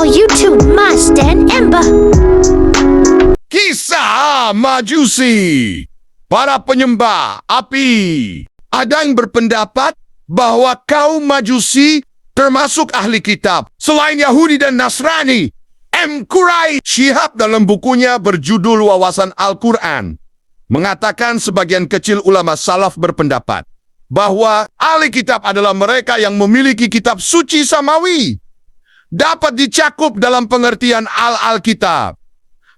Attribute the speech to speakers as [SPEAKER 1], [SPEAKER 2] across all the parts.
[SPEAKER 1] channel YouTube Mas dan Ember.
[SPEAKER 2] Kisah Majusi, para penyembah api. Ada yang berpendapat bahwa kaum Majusi termasuk ahli kitab selain Yahudi dan Nasrani. M. Quraish Shihab dalam bukunya berjudul Wawasan Al-Quran mengatakan sebagian kecil ulama salaf berpendapat bahwa ahli kitab adalah mereka yang memiliki kitab suci samawi. Dapat dicakup dalam pengertian Al-Alkitab,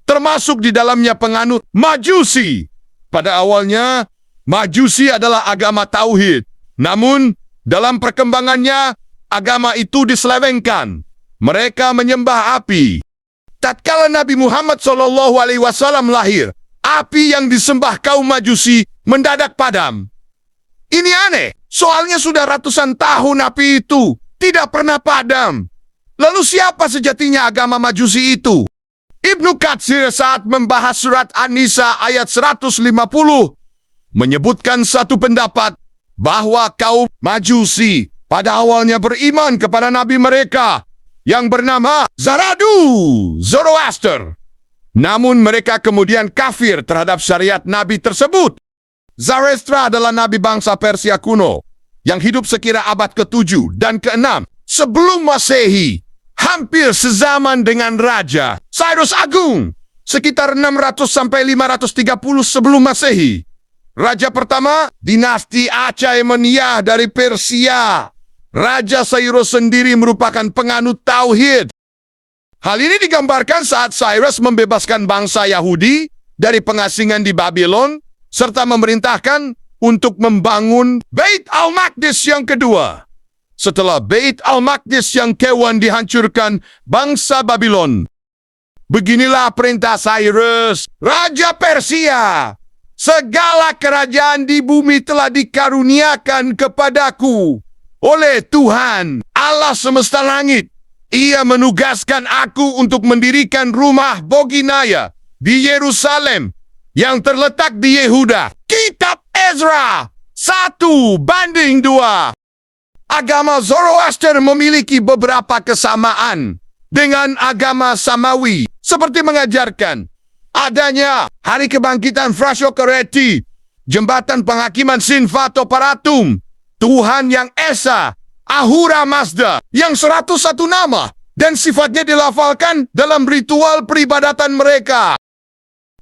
[SPEAKER 2] termasuk di dalamnya penganut Majusi. Pada awalnya, Majusi adalah agama tauhid. Namun, dalam perkembangannya, agama itu diselewengkan. Mereka menyembah api. Tatkala Nabi Muhammad SAW lahir, api yang disembah kaum Majusi mendadak padam. Ini aneh, soalnya sudah ratusan tahun api itu tidak pernah padam. Lalu siapa sejatinya agama Majusi itu? Ibnu Katsir saat membahas surat An-Nisa ayat 150 menyebutkan satu pendapat bahwa kaum Majusi pada awalnya beriman kepada nabi mereka yang bernama Zoroaster. Namun mereka kemudian kafir terhadap syariat nabi tersebut. Zoroaster adalah nabi bangsa Persia kuno yang hidup sekira abad ke-7 dan ke-6 sebelum Masehi. Hampir sezaman dengan Raja Cyrus Agung, sekitar 600 sampai 530 sebelum Masehi. Raja pertama, dinasti Achaemenid dari Persia. Raja Cyrus sendiri merupakan penganut tauhid. Hal ini digambarkan saat Cyrus membebaskan bangsa Yahudi dari pengasingan di Babylon, serta memerintahkan untuk membangun Bait Al-Maqdis yang kedua. Setelah Bait Al-Maqdis yang kewan dihancurkan bangsa Babylon. Beginilah perintah Cyrus, Raja Persia. Segala kerajaan di bumi telah dikaruniakan kepadaku oleh Tuhan, Allah semesta langit. Ia menugaskan aku untuk mendirikan rumah Boginaya di Yerusalem yang terletak di Yehuda. Kitab Ezra 1:2. Agama Zoroaster memiliki beberapa kesamaan dengan agama Samawi, seperti mengajarkan adanya hari kebangkitan Frashokereti, jembatan penghakiman Sinfato Paratum, Tuhan yang Esa, Ahura Mazda, yang 101 nama, dan sifatnya dilafalkan dalam ritual peribadatan mereka.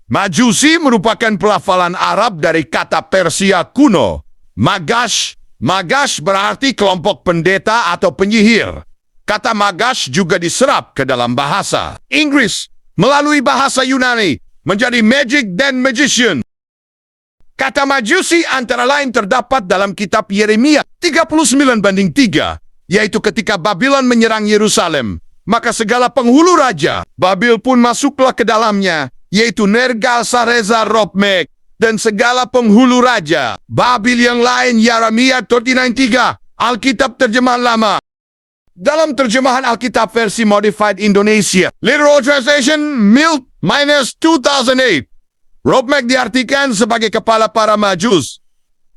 [SPEAKER 2] Majusi merupakan pelafalan Arab dari kata Persia kuno, Magash. Magash berarti kelompok pendeta atau penyihir. Kata Magash juga diserap ke dalam bahasa Inggris melalui bahasa Yunani menjadi magic dan magician. Kata Majusi antara lain terdapat dalam kitab Yeremia 39:3, yaitu ketika Babylon menyerang Yerusalem, maka segala penghulu raja Babil pun masuklah ke dalamnya, yaitu Nergal-Sarezar Robmek, dan segala penghulu raja Babil yang lain. Yeremia 39:3, Alkitab terjemahan lama. Dalam terjemahan Alkitab versi Modified Indonesia, Literal Translation Milt-2008, Robmek diartikan sebagai kepala para Majus.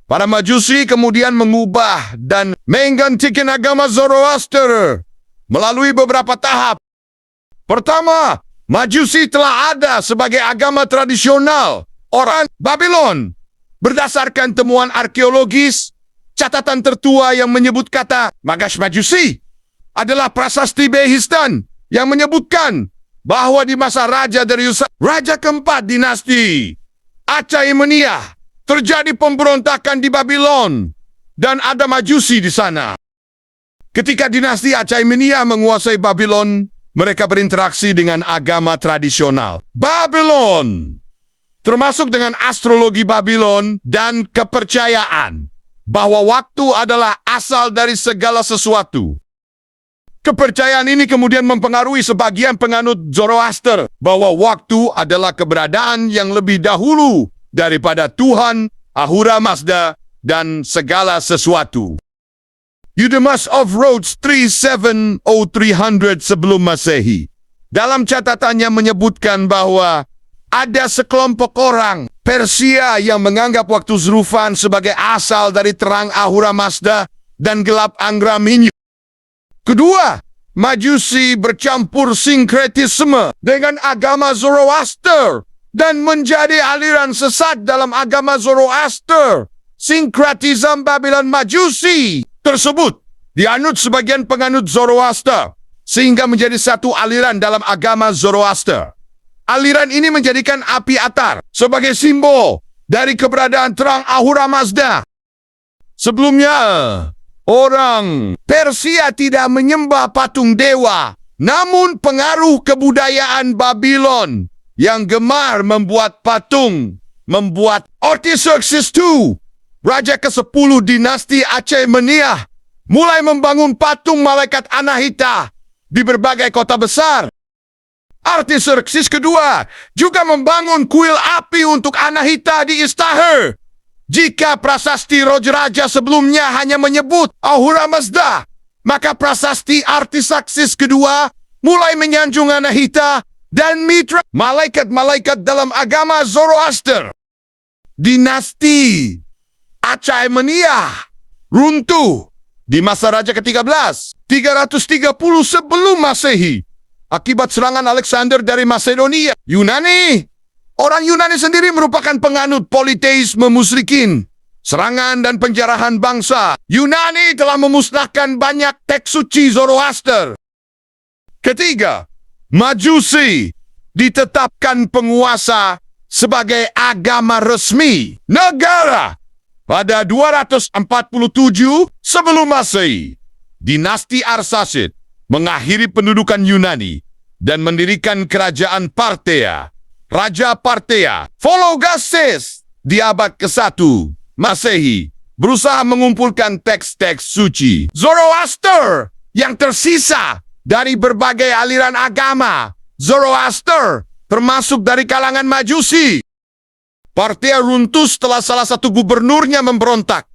[SPEAKER 2] Para Majusi kemudian mengubah dan menggantikan agama Zoroaster melalui beberapa tahap. Pertama, Majusi telah ada sebagai agama tradisional orang Babylon. Berdasarkan temuan arkeologis, catatan tertua yang menyebut kata Magash Majusi adalah prasasti Behistan yang menyebutkan bahwa di masa Raja Darius, Raja keempat dinasti Achaemenid, terjadi pemberontakan di Babylon dan ada Majusi di sana. Ketika dinasti Achaemenid menguasai Babylon, mereka berinteraksi dengan agama tradisional Babylon, termasuk dengan astrologi Babylon dan kepercayaan bahwa waktu adalah asal dari segala sesuatu. Kepercayaan ini kemudian mempengaruhi sebagian penganut Zoroaster bahwa waktu adalah keberadaan yang lebih dahulu daripada Tuhan, Ahura Mazda, dan segala sesuatu. Eudemus of Rhodes 370-300 sebelum Masehi, dalam catatannya menyebutkan bahwa ada sekelompok orang Persia yang menganggap waktu Zrufan sebagai asal dari terang Ahura Mazda dan gelap Angraminyu. Kedua, Majusi bercampur sinkretisme dengan agama Zoroaster dan menjadi aliran sesat dalam agama Zoroaster. Sinkretisme Babylon Majusi tersebut dianut sebagian penganut Zoroaster sehingga menjadi satu aliran dalam agama Zoroaster. Aliran ini menjadikan api atar sebagai simbol dari keberadaan terang Ahura Mazda. Sebelumnya, orang Persia tidak menyembah patung dewa, namun pengaruh kebudayaan Babylon yang gemar membuat patung membuat Artaxerxes II, Raja ke-10 dinasti Achaemenid, mulai membangun patung malaikat Anahita di berbagai kota besar. Artaxerxes II juga membangun kuil api untuk Anahita di Istahar. Jika prasasti raja-raja sebelumnya hanya menyebut Ahura Mazda, maka prasasti Artaxerxes II mulai menyanjung Anahita dan mitra malaikat-malaikat dalam agama Zoroaster. Dinasti Achaemenid runtuh di masa Raja ke-13, 330 sebelum Masehi, akibat serangan Alexander dari Macedonia. Yunani. Orang Yunani sendiri merupakan penganut politeisme musyrikin. Serangan dan penjarahan bangsa Yunani telah memusnahkan banyak teks suci Zoroaster. Ketiga, Majusi ditetapkan penguasa sebagai agama resmi negara pada 247 sebelum Masehi. Dinasti Arsacid mengakhiri pendudukan Yunani dan mendirikan kerajaan Parthia. Raja Parthia, Vologases, di abad ke-1 Masehi, berusaha mengumpulkan teks-teks suci Zoroaster yang tersisa dari berbagai aliran agama Zoroaster, termasuk dari kalangan Majusi. Parthia runtuh setelah salah satu gubernurnya memberontak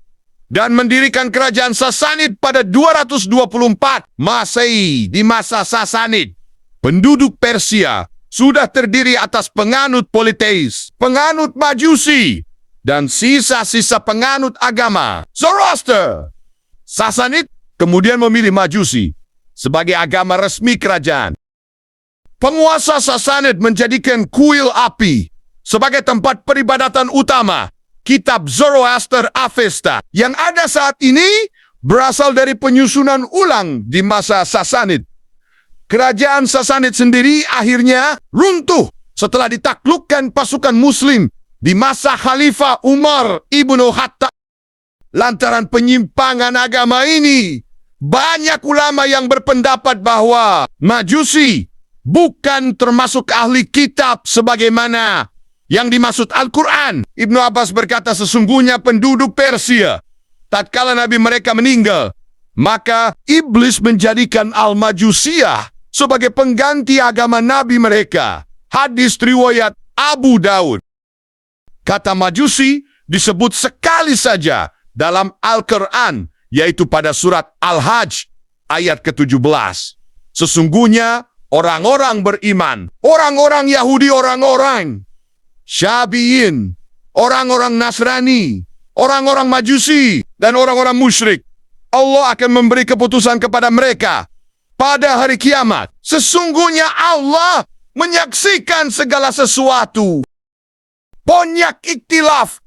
[SPEAKER 2] dan mendirikan kerajaan Sasanid pada 224 Masehi. Di masa Sasanid, penduduk Persia sudah terdiri atas penganut politeis, penganut Majusi, dan sisa-sisa penganut agama Zoroaster. Sasanid kemudian memilih Majusi sebagai agama resmi kerajaan. Penguasa Sasanid menjadikan kuil api sebagai tempat peribadatan utama. Kitab Zoroaster Avesta yang ada saat ini berasal dari penyusunan ulang di masa Sasanid. Kerajaan Sasanid sendiri akhirnya runtuh setelah ditaklukkan pasukan Muslim di masa Khalifah Umar ibnu Khattab. Lantaran penyimpangan agama ini, banyak ulama yang berpendapat bahwa Majusi bukan termasuk ahli kitab sebagaimana yang dimaksud Al-Quran. Ibnu Abbas berkata sesungguhnya penduduk Persia, tatkala Nabi mereka meninggal, maka iblis menjadikan Al-Majusiyah sebagai pengganti agama Nabi mereka. Hadis riwayat Abu Daud. Kata Majusi disebut sekali saja dalam Al-Quran, yaitu pada surat Al-Hajj ayat ke-17. Sesungguhnya orang-orang beriman, orang-orang Yahudi, orang-orang Syabi'in, orang-orang Nasrani, orang-orang Majusi, dan orang-orang musyrik, Allah akan memberi keputusan kepada mereka pada hari kiamat. Sesungguhnya Allah menyaksikan segala sesuatu. Banyak ikhtilaf,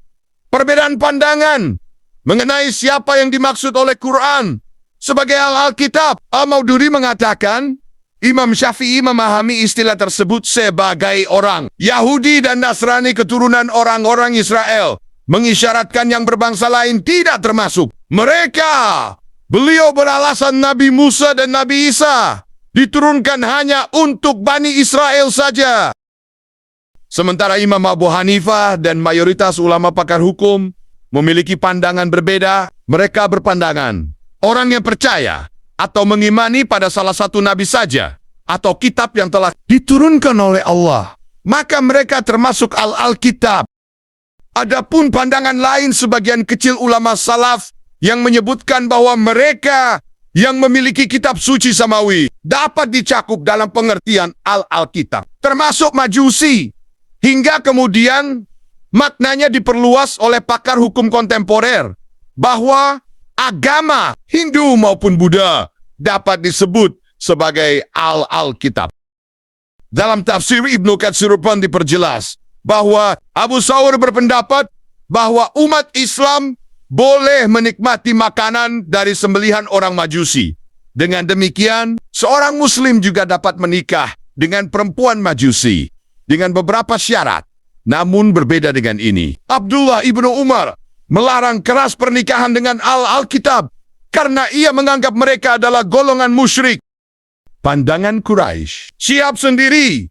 [SPEAKER 2] perbedaan pandangan mengenai siapa yang dimaksud oleh Quran sebagai Al-Kitab. Al-Maududi mengatakan, Imam Syafi'i memahami istilah tersebut sebagai orang Yahudi dan Nasrani keturunan orang-orang Israel, mengisyaratkan yang berbangsa lain tidak termasuk. Beliau beralasan Nabi Musa dan Nabi Isa diturunkan hanya untuk Bani Israel saja. Sementara Imam Abu Hanifah dan mayoritas ulama pakar hukum memiliki pandangan berbeda. Mereka berpandangan, orang yang percaya atau mengimani pada salah satu nabi saja atau kitab yang telah diturunkan oleh Allah, maka mereka termasuk Al-Kitab. Adapun pandangan lain sebagian kecil ulama salaf yang menyebutkan bahwa mereka yang memiliki kitab suci samawi dapat dicakup dalam pengertian Al-Kitab, termasuk Majusi, hingga kemudian maknanya diperluas oleh pakar hukum kontemporer bahwa agama Hindu maupun Buddha dapat disebut sebagai Al-Alkitab. Dalam tafsir Ibnu Katsir pun diperjelas bahwa Abu Thawr berpendapat bahwa umat Islam boleh menikmati makanan dari sembelihan orang Majusi. Dengan demikian, seorang Muslim juga dapat menikah dengan perempuan Majusi dengan beberapa syarat. Namun berbeda dengan ini, Abdullah ibnu Umar melarang keras pernikahan dengan Al-Alkitab karena ia menganggap mereka adalah golongan musyrik. Pandangan Quraisy. Syihab sendiri,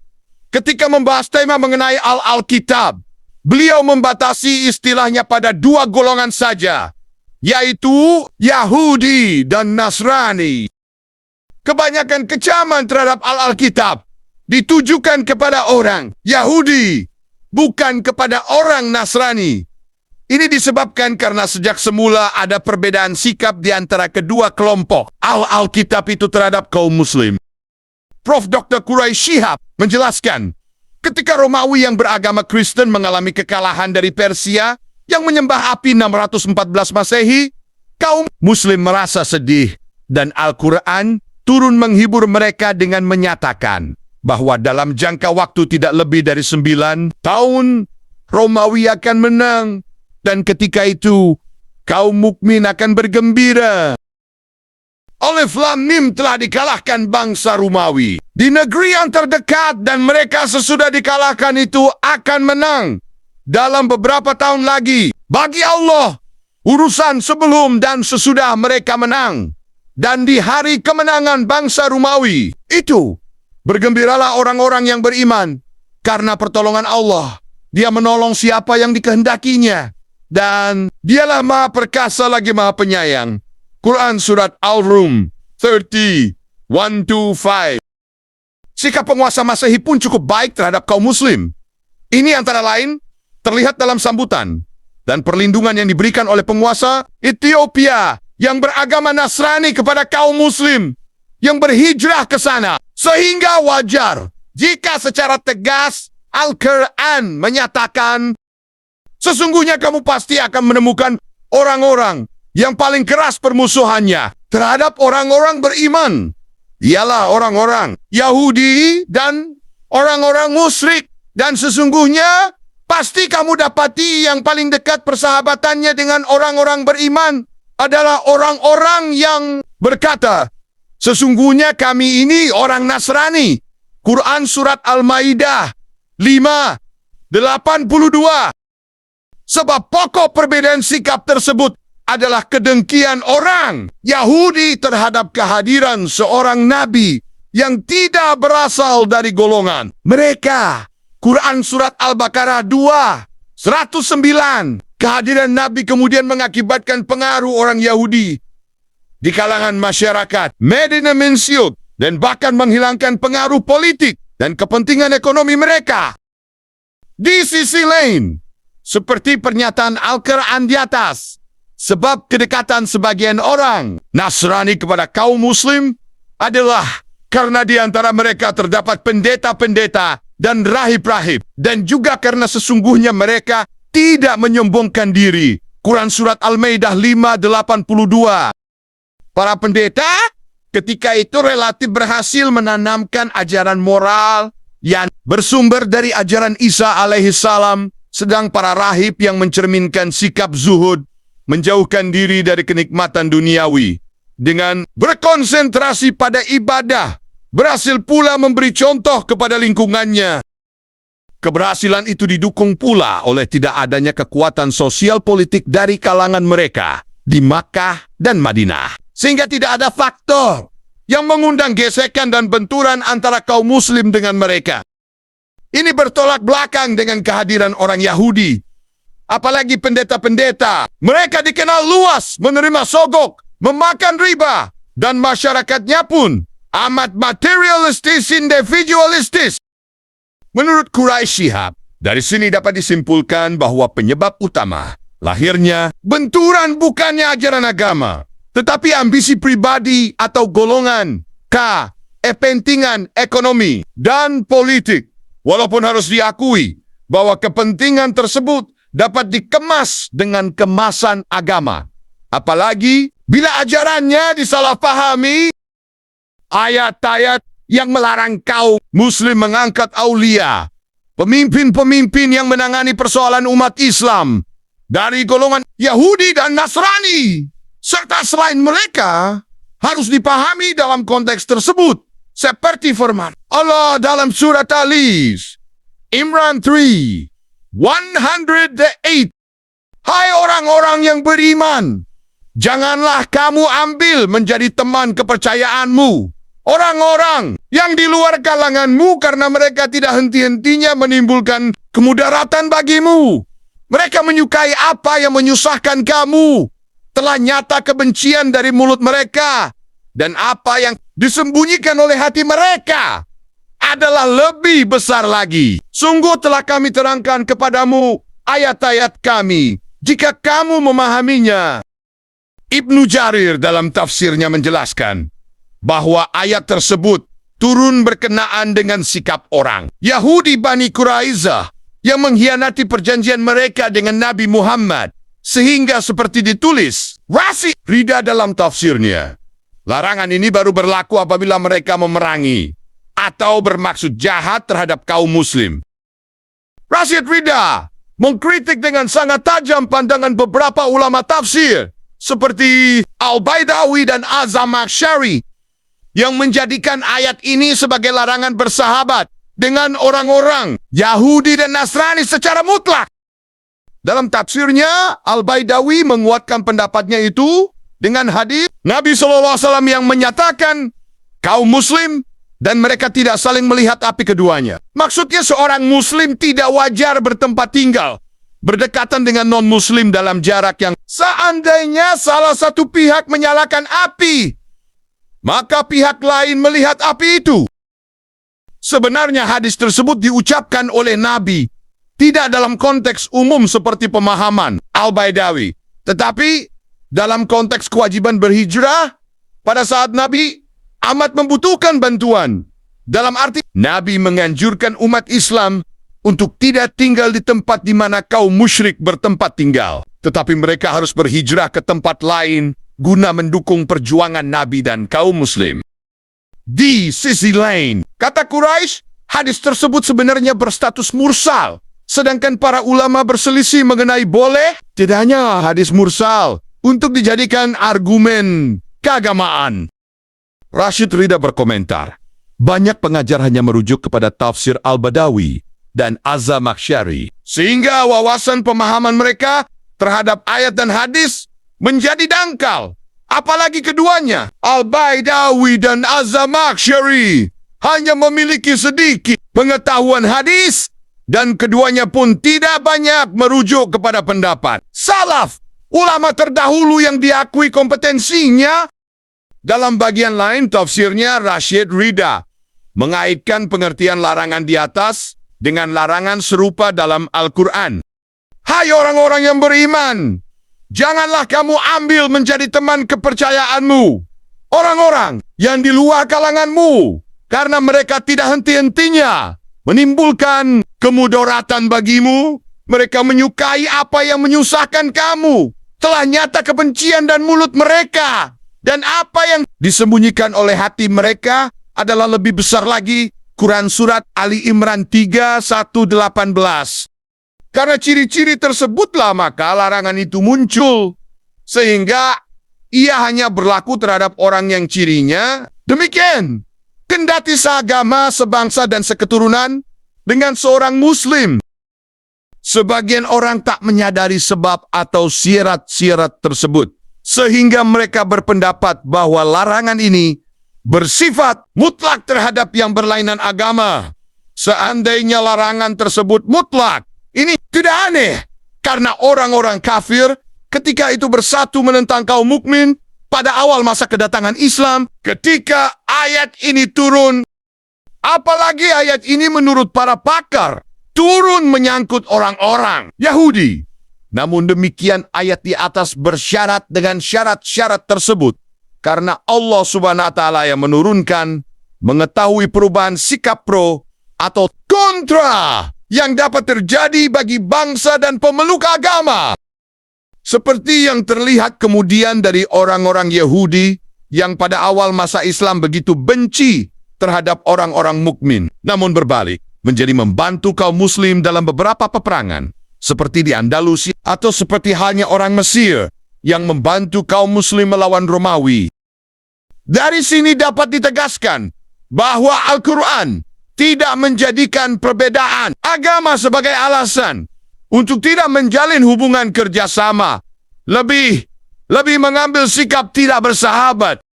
[SPEAKER 2] ketika membahas tema mengenai Al-Alkitab, beliau membatasi istilahnya pada dua golongan saja, yaitu Yahudi dan Nasrani. Kebanyakan kecaman terhadap Al-Alkitab ditujukan kepada orang Yahudi, bukan kepada orang Nasrani. Ini disebabkan karena sejak semula ada perbedaan sikap di antara kedua kelompok Al-Alkitab itu terhadap kaum Muslim. Prof. Dr. Quraisy Syihab menjelaskan, ketika Romawi yang beragama Kristen mengalami kekalahan dari Persia yang menyembah api 614 Masehi, kaum Muslim merasa sedih dan Al-Quran turun menghibur mereka dengan menyatakan bahwa dalam jangka waktu tidak lebih dari 9 tahun, Romawi akan menang. Dan ketika itu, kaum mukmin akan bergembira. Alif Lam Mim telah dikalahkan bangsa Romawi di negeri yang terdekat dan mereka sesudah dikalahkan itu akan menang dalam beberapa tahun lagi. Bagi Allah, urusan sebelum dan sesudah mereka menang. Dan di hari kemenangan bangsa Romawi itu, bergembiralah orang-orang yang beriman karena pertolongan Allah. Dia menolong siapa yang dikehendakinya. Dan dialah maha perkasa lagi maha penyayang. Quran Surat Al-Rum 30, 1-5. Sikap penguasa Masehi pun cukup baik terhadap kaum Muslim. Ini antara lain terlihat dalam sambutan dan perlindungan yang diberikan oleh penguasa Ethiopia yang beragama Nasrani kepada kaum Muslim yang berhijrah ke sana. Sehingga wajar jika secara tegas Al-Quran menyatakan, sesungguhnya kamu pasti akan menemukan orang-orang yang paling keras permusuhannya terhadap orang-orang beriman. Ialah orang-orang Yahudi dan orang-orang musyrik. Dan sesungguhnya pasti kamu dapati yang paling dekat persahabatannya dengan orang-orang beriman adalah orang-orang yang berkata, sesungguhnya kami ini orang Nasrani. Quran Surat Al-Maidah 5:82. Sebab pokok perbedaan sikap tersebut adalah kedengkian orang Yahudi terhadap kehadiran seorang nabi yang tidak berasal dari golongan mereka. Quran Surat Al-Baqarah 2:109. Kehadiran nabi kemudian mengakibatkan pengaruh orang Yahudi di kalangan masyarakat Medina Mensyut dan bahkan menghilangkan pengaruh politik dan kepentingan ekonomi mereka. Di sisi lain, seperti pernyataan Al-Quran di atas, sebab kedekatan sebagian orang Nasrani kepada kaum Muslim adalah karena di antara mereka terdapat pendeta-pendeta dan rahib-rahib, dan juga karena sesungguhnya mereka tidak menyombongkan diri. Quran Surat Al-Maidah 5:82. Para pendeta ketika itu relatif berhasil menanamkan ajaran moral yang bersumber dari ajaran Isa alaihissalam, sedang para rahib yang mencerminkan sikap zuhud, menjauhkan diri dari kenikmatan duniawi, dengan berkonsentrasi pada ibadah, berhasil pula memberi contoh kepada lingkungannya. Keberhasilan itu didukung pula oleh tidak adanya kekuatan sosial politik dari kalangan mereka di Makkah dan Madinah. Sehingga tidak ada faktor yang mengundang gesekan dan benturan antara kaum Muslim dengan mereka. Ini bertolak belakang dengan kehadiran orang Yahudi. Apalagi pendeta-pendeta. Mereka dikenal luas menerima sogok, memakan riba, dan masyarakatnya pun amat materialistis, individualistis. Menurut Quraisy Syihab, dari sini dapat disimpulkan bahwa penyebab utama lahirnya benturan bukannya ajaran agama, tetapi ambisi pribadi atau golongan, kepentingan ekonomi dan politik. Walaupun harus diakui bahwa kepentingan tersebut dapat dikemas dengan kemasan agama. Apalagi bila ajarannya disalahpahami ayat-ayat yang melarang kaum Muslim mengangkat aulia, pemimpin-pemimpin yang menangani persoalan umat Islam dari golongan Yahudi dan Nasrani, serta selain mereka, harus dipahami dalam konteks tersebut. Seperti firman Allah dalam surat Al-Is, Imran 3, 108. Hai orang-orang yang beriman, janganlah kamu ambil menjadi teman kepercayaanmu orang-orang yang di luar kalanganmu karena mereka tidak henti-hentinya menimbulkan kemudaratan bagimu. Mereka menyukai apa yang menyusahkan kamu. Telah nyata kebencian dari mulut mereka. Dan apa yang disembunyikan oleh hati mereka adalah lebih besar lagi. Sungguh telah kami terangkan kepadamu ayat-ayat kami, jika kamu memahaminya. Ibnu Jarir dalam tafsirnya menjelaskan bahwa ayat tersebut turun berkenaan dengan sikap orang Yahudi Bani Quraizah yang mengkhianati perjanjian mereka dengan Nabi Muhammad, sehingga seperti ditulis Rashid Rida dalam tafsirnya, larangan ini baru berlaku apabila mereka memerangi atau bermaksud jahat terhadap kaum muslim. Rashid Rida mengkritik dengan sangat tajam pandangan beberapa ulama tafsir seperti Al-Baidawi dan Az-Zamakhsyari yang menjadikan ayat ini sebagai larangan bersahabat dengan orang-orang Yahudi dan Nasrani secara mutlak. Dalam tafsirnya, Al-Baidawi menguatkan pendapatnya itu dengan hadis Nabi SAW yang menyatakan kaum muslim dan mereka tidak saling melihat api keduanya. Maksudnya seorang muslim tidak wajar bertempat tinggal berdekatan dengan non-muslim dalam jarak yang seandainya salah satu pihak menyalakan api, maka pihak lain melihat api itu. Sebenarnya hadis tersebut diucapkan oleh Nabi tidak dalam konteks umum seperti pemahaman Al-Baidawi, tetapi dalam konteks kewajiban berhijrah pada saat Nabi amat membutuhkan bantuan. Dalam arti, Nabi menganjurkan umat Islam untuk tidak tinggal di tempat di mana kaum musyrik bertempat tinggal, tetapi mereka harus berhijrah ke tempat lain guna mendukung perjuangan Nabi dan kaum muslim. Di sisi lain, kata Quraisy, hadis tersebut sebenarnya berstatus mursal, sedangkan para ulama berselisih mengenai boleh tidaknya hadis mursal untuk dijadikan argumen keagamaan. Rashid Rida berkomentar, banyak pengajar hanya merujuk kepada tafsir Al-Badawi dan Az-Zamakhsyari, sehingga wawasan pemahaman mereka terhadap ayat dan hadis menjadi dangkal. Apalagi keduanya, Al-Baidawi dan Az-Zamakhsyari, hanya memiliki sedikit pengetahuan hadis, dan keduanya pun tidak banyak merujuk kepada pendapat salaf, ulama terdahulu yang diakui kompetensinya. Dalam bagian lain tafsirnya, Rashid Rida mengaitkan pengertian larangan di atas dengan larangan serupa dalam Al-Quran. Hai orang-orang yang beriman, janganlah kamu ambil menjadi teman kepercayaanmu orang-orang yang di luar kalanganmu, karena mereka tidak henti-hentinya menimbulkan kemudaratan bagimu. Mereka menyukai apa yang menyusahkan kamu. Telah nyata kebencian dan mulut mereka, dan apa yang disembunyikan oleh hati mereka adalah lebih besar lagi. Quran Surat Ali Imran 3, 1-18. Karena ciri-ciri tersebutlah maka larangan itu muncul, sehingga ia hanya berlaku terhadap orang yang cirinya demikian. Kendati seagama, sebangsa, dan seketurunan dengan seorang muslim, sebagian orang tak menyadari sebab atau syarat-syarat tersebut, sehingga mereka berpendapat bahwa larangan ini bersifat mutlak terhadap yang berlainan agama. Seandainya larangan tersebut mutlak, ini tidak aneh, karena orang-orang kafir ketika itu bersatu menentang kaum mukmin pada awal masa kedatangan Islam. Ketika ayat ini turun, apalagi ayat ini menurut para pakar turun menyangkut orang-orang Yahudi. Namun demikian ayat di atas bersyarat dengan syarat-syarat tersebut, karena Allah Subhanahu wa Ta'ala yang menurunkan mengetahui perubahan sikap pro atau kontra yang dapat terjadi bagi bangsa dan pemeluk agama. Seperti yang terlihat kemudian dari orang-orang Yahudi yang pada awal masa Islam begitu benci terhadap orang-orang mukmin, namun berbalik menjadi membantu kaum muslim dalam beberapa peperangan, seperti di Andalusia atau seperti halnya orang Mesir yang membantu kaum muslim melawan Romawi. Dari sini dapat ditegaskan bahwa Al-Quran tidak menjadikan perbedaan agama sebagai alasan untuk tidak menjalin hubungan kerjasama, lebih mengambil sikap tidak bersahabat.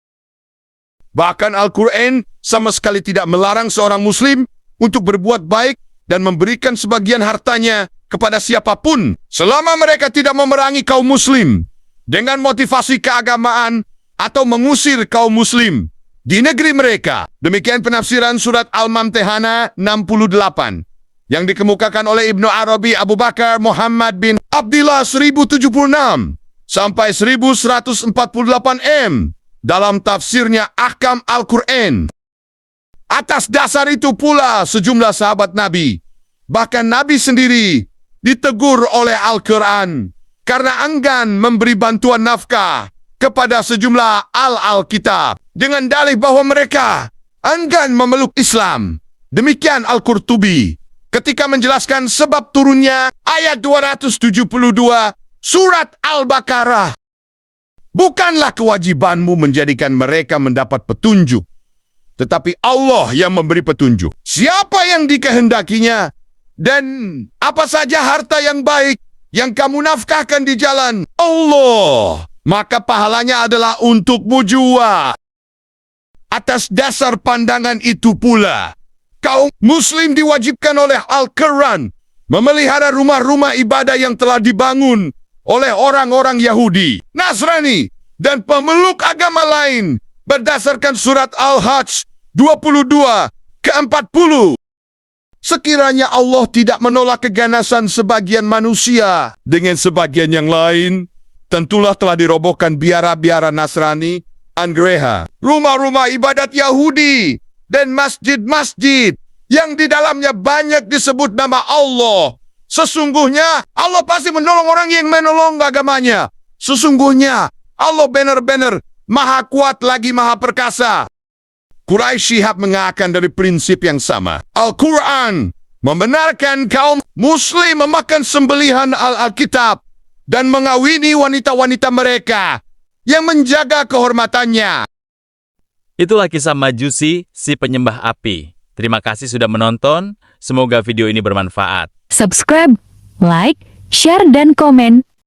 [SPEAKER 2] Bahkan Al-Quran sama sekali tidak melarang seorang muslim untuk berbuat baik dan memberikan sebagian hartanya kepada siapapun selama mereka tidak memerangi kaum muslim dengan motivasi keagamaan atau mengusir kaum muslim di negeri mereka. Demikian penafsiran surat Al-Mumtahanah 68 yang dikemukakan oleh Ibnu Arabi Abu Bakar Muhammad bin Abdillah 1076 sampai 1148 M dalam tafsirnya Ahkam Al-Quran. Atas dasar itu pula sejumlah sahabat Nabi, bahkan Nabi sendiri, ditegur oleh Al-Quran karena enggan memberi bantuan nafkah kepada sejumlah al-Alkitab dengan dalih bahwa mereka enggan memeluk Islam. Demikian Al-Qurtubi ketika menjelaskan sebab turunnya ayat 272 surat Al-Baqarah. Bukanlah kewajibanmu menjadikan mereka mendapat petunjuk, tetapi Allah yang memberi petunjuk siapa yang dikehendakinya, dan apa saja harta yang baik yang kamu nafkahkan di jalan Allah, maka pahalanya adalah untukmu jua. Atas dasar pandangan itu pula, kaum muslim diwajibkan oleh Al-Quran memelihara rumah-rumah ibadah yang telah dibangun oleh orang-orang Yahudi, Nasrani, dan pemeluk agama lain berdasarkan surat Al-Hajj 22 ke 40. Sekiranya Allah tidak menolak keganasan sebagian manusia dengan sebagian yang lain, tentulah telah dirobohkan biara-biara Nasrani, anggereha, rumah-rumah ibadat Yahudi, dan masjid-masjid yang di dalamnya banyak disebut nama Allah. Sesungguhnya Allah pasti menolong orang yang menolong agamanya. Sesungguhnya Allah benar-benar maha kuat lagi maha perkasa. Quraisy Shihab mengakan dari prinsip yang sama. Al-Quran membenarkan kaum muslim memakan sembelihan Al-Alkitab dan mengawini wanita-wanita mereka yang menjaga kehormatannya.
[SPEAKER 3] Itulah kisah Majusi, si penyembah api. Terima kasih sudah menonton. Semoga video ini bermanfaat.
[SPEAKER 4] Subscribe, like, share, dan komen